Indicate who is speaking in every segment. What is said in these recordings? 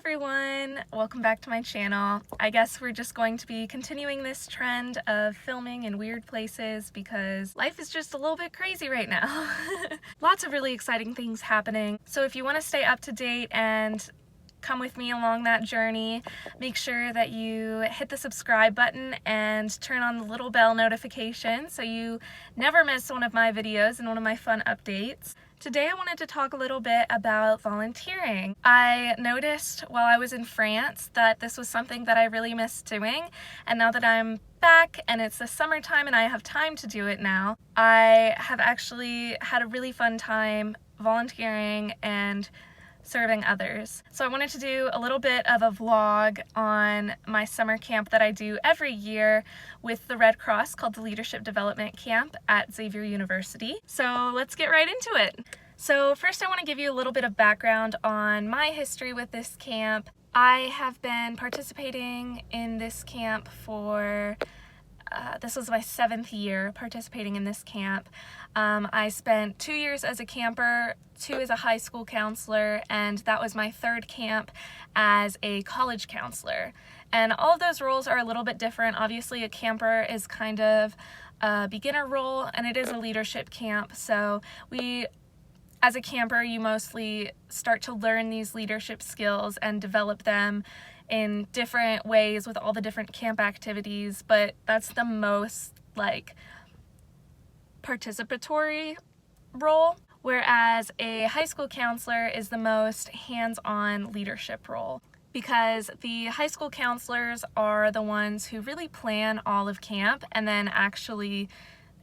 Speaker 1: everyone! Welcome back to my channel. I guess we're just going to be continuing this trend of filming in weird places because life is just a little bit crazy right now. Lots of really exciting things happening. So if you want to stay up to date and come with me along that journey, make sure that you hit the subscribe button and turn on the little bell notification so you never miss one of my videos and one of my fun updates. Today I wanted to talk a little bit about volunteering. I noticed while I was in France that this was something that I really missed doing, and now that I'm back and it's the summertime and I have time to do it now, I have actually had a really fun time volunteering and serving others. So I wanted to do a little bit of a vlog on my summer camp that I do every year with the Red Cross called the Leadership Development Camp at Xavier University. So let's get right into it. So first I want to give you a little bit of background on my history with this camp. I have been participating in this camp for this was my 7th year participating in this camp. I spent 2 years as a camper, 2 as a high school counselor, and that was my 3rd camp as a college counselor. And all of those roles are a little bit different. Obviously, a camper is kind of a beginner role, and it is a leadership camp. So as a camper, you mostly start to learn these leadership skills and develop them in different ways with all the different camp activities, but that's the most participatory role, whereas a high school counselor is the most hands-on leadership role, because the high school counselors are the ones who really plan all of camp and then actually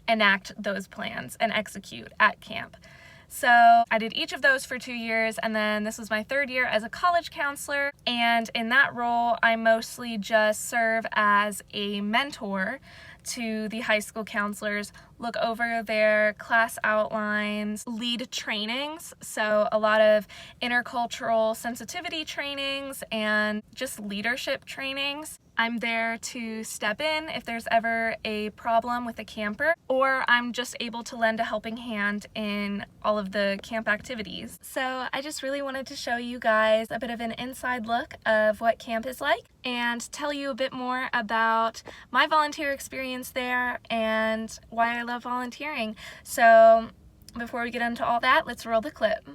Speaker 1: enact those plans and execute at camp. So I did each of those for 2 years, and then this was my 3rd year as a college counselor, and in that role I mostly just serve as a mentor to the high school counselors, look over their class outlines, lead trainings, so a lot of intercultural sensitivity trainings and just leadership trainings. I'm there to step in if there's ever a problem with a camper, or I'm just able to lend a helping hand in all of the camp activities. So I just really wanted to show you guys a bit of an inside look of what camp is like and tell you a bit more about my volunteer experience there and why I love volunteering. So before we get into all that, let's roll the clip.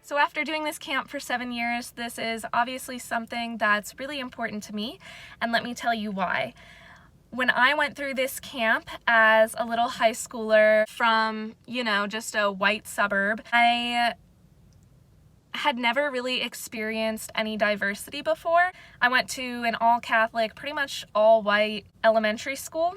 Speaker 1: So after doing this camp for 7 years, this is obviously something that's really important to me, and let me tell you why. When I went through this camp as a little high schooler from, just a white suburb, I had never really experienced any diversity before. I went to an all-Catholic, pretty much all-white elementary school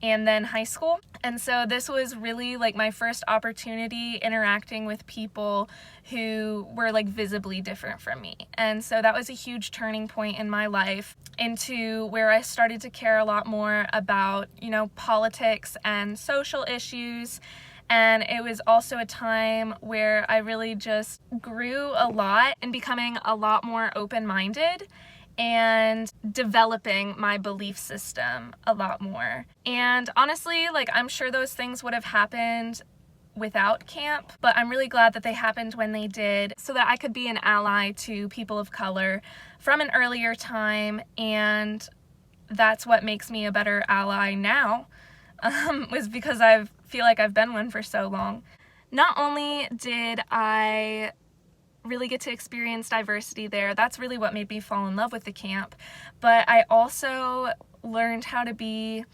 Speaker 1: and then high school. And so this was really like my first opportunity interacting with people who were like visibly different from me. And so that was a huge turning point in my life into where I started to care a lot more about, politics and social issues. And it was also a time where I really just grew a lot in becoming a lot more open-minded and developing my belief system a lot more. And honestly, I'm sure those things would have happened without camp, but I'm really glad that they happened when they did so that I could be an ally to people of color from an earlier time, and that's what makes me a better ally now, was because I feel like I've been one for so long. Not only did I really get to experience diversity there, that's really what made me fall in love with the camp, but I also learned how to be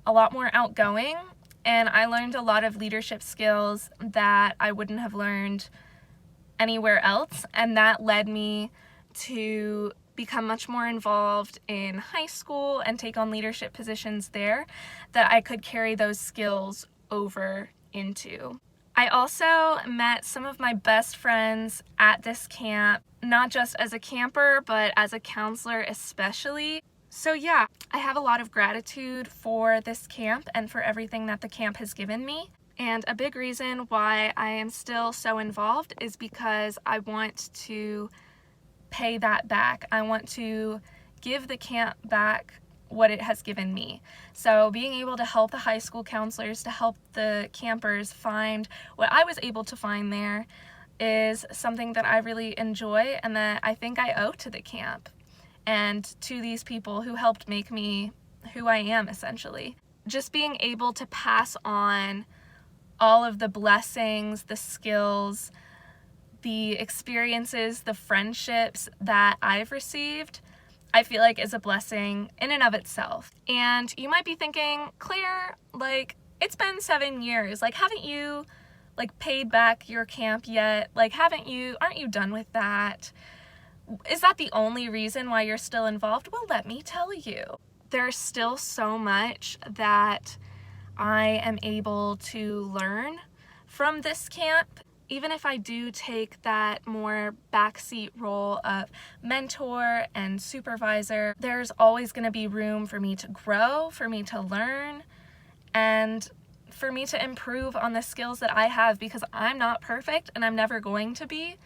Speaker 1: a lot more outgoing, and I learned a lot of leadership skills that I wouldn't have learned anywhere else, and that led me to become much more involved in high school and take on leadership positions there that I could carry those skills over into. I also met some of my best friends at this camp, not just as a camper, but as a counselor especially. So yeah, I have a lot of gratitude for this camp and for everything that the camp has given me. And a big reason why I am still so involved is because I want to pay that back. I want to give the camp back what it has given me. So being able to help the high school counselors, to help the campers find what I was able to find there, is something that I really enjoy and that I think I owe to the camp and to these people who helped make me who I am, essentially. Just being able to pass on all of the blessings, the skills, the experiences, the friendships that I've received, I feel like is a blessing in and of itself. And you might be thinking, Claire, it's been 7 years. Haven't you, paid back your camp yet? Aren't you done with that? Is that the only reason why you're still involved? Well, let me tell you. There's still so much that I am able to learn from this camp. Even if I do take that more backseat role of mentor and supervisor, there's always going to be room for me to grow, for me to learn, and for me to improve on the skills that I have, because I'm not perfect and I'm never going to be.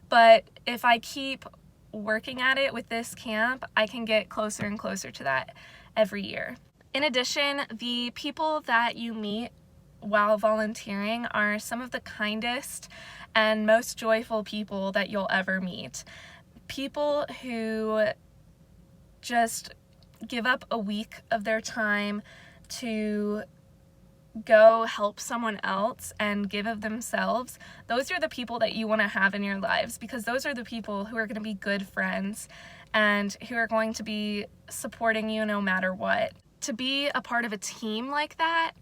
Speaker 1: But if I keep working at it with this camp, I can get closer and closer to that every year. In addition, the people that you meet while volunteering are some of the kindest and most joyful people that you'll ever meet. People who just give up a week of their time to go help someone else and give of themselves. Those are the people that you want to have in your lives, because those are the people who are going to be good friends and who are going to be supporting you no matter what. To be a part of a team like that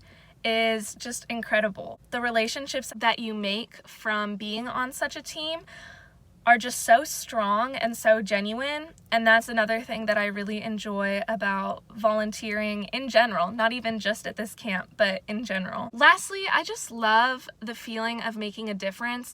Speaker 1: is just incredible. The relationships that you make from being on such a team are just so strong and so genuine, and that's another thing that I really enjoy about volunteering in general, not even just at this camp, but in general. Lastly, I just love the feeling of making a difference.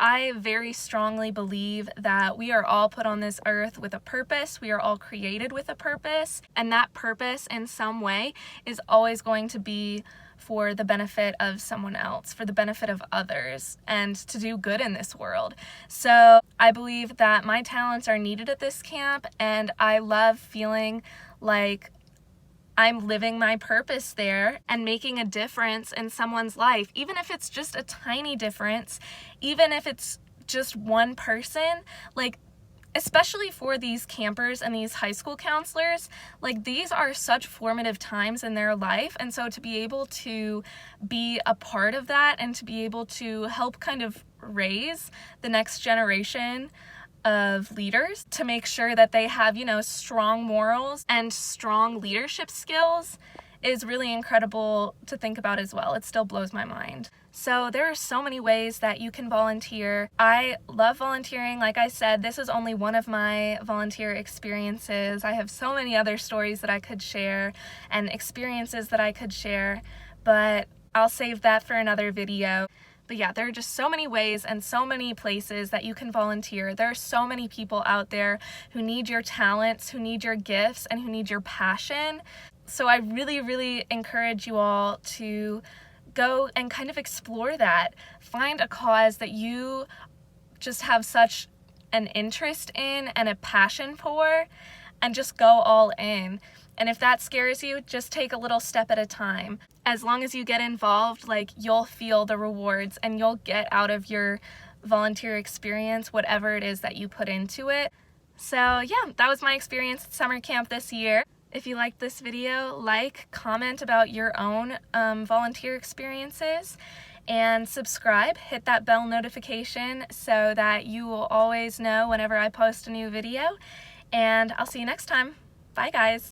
Speaker 1: I very strongly believe that we are all put on this earth with a purpose. We are all created with a purpose, and that purpose in some way is always going to be for the benefit of someone else, for the benefit of others, and to do good in this world. So I believe that my talents are needed at this camp, and I love feeling like I'm living my purpose there and making a difference in someone's life, even if it's just a tiny difference, even if it's just one person. especially for these campers and these high school counselors, like these are such formative times in their life, and so to be able to be a part of that and to be able to help kind of raise the next generation of leaders to make sure that they have, you know, strong morals and strong leadership skills is really incredible to think about as well. It still blows my mind. So there are so many ways that you can volunteer. I love volunteering. Like I said, this is only one of my volunteer experiences. I have so many other stories that I could share and experiences that I could share, but I'll save that for another video. But yeah, there are just so many ways and so many places that you can volunteer. There are so many people out there who need your talents, who need your gifts, and who need your passion. So I really, really encourage you all to go and kind of explore that. Find a cause that you just have such an interest in and a passion for, and just go all in. And if that scares you, just take a little step at a time. As long as you get involved, like, you'll feel the rewards and you'll get out of your volunteer experience whatever it is that you put into it. So yeah, that was my experience at summer camp this year. If you liked this video, like, comment about your own volunteer experiences, and subscribe. Hit that bell notification so that you will always know whenever I post a new video. And I'll see you next time. Bye guys!